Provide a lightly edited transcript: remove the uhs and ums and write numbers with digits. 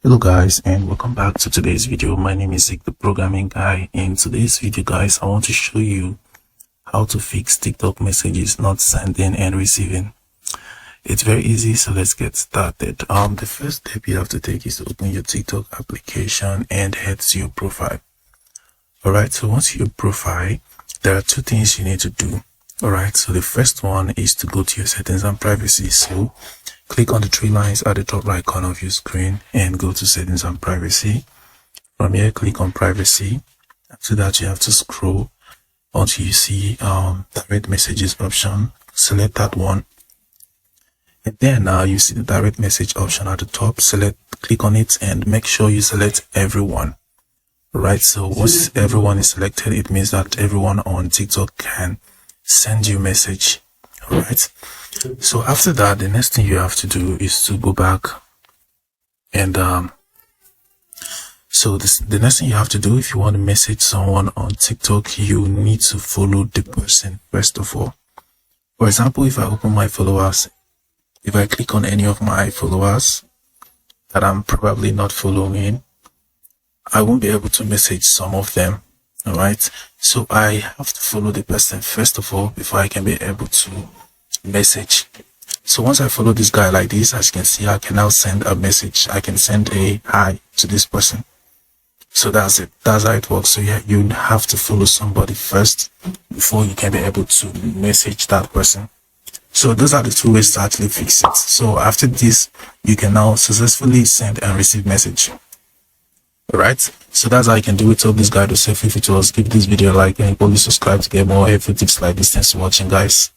Hello guys, and welcome back to today's video. My name is Zeke, the programming guy. In today's video guys, I want to show you how to fix TikTok messages not sending and receiving. It's very easy, so let's get started. The first step you have to take is to open your TikTok application and head to your profile. Alright, so once your profile, there are two things you need to do. Alright, so the first one is to go to your settings and privacy. So click on the three lines at the top right corner of your screen and go to settings and privacy. From here, click on privacy. After that, you have to scroll until you see direct messages option. Select that one. And then you see the direct message option at the top. Click on it and make sure you select everyone. Right, so once everyone is selected, it means that everyone on TikTok can send you a message. All right, so after that, the next thing you have to do is to go back and the next thing you have to do, if you want to message someone on TikTok, you need to follow the person first of all. For example, if I open my followers, if I click on any of my followers that I'm probably not following, I won't be able to message some of them. All right, so I have to follow the person first of all before I can be able to message. So once I follow this guy like this, as you can see, I can now send a message. I can send a hi to this person. So that's it. That's how it works. So yeah, you have to follow somebody first before you can be able to message that person. So those are the two ways to actually fix it. So after this, you can now successfully send and receive message. Alright, so that's how you can do it. Hope this guide was helpful. If it was, give this video a like and probably subscribe to get more helpful tips like this. Thanks for watching, guys.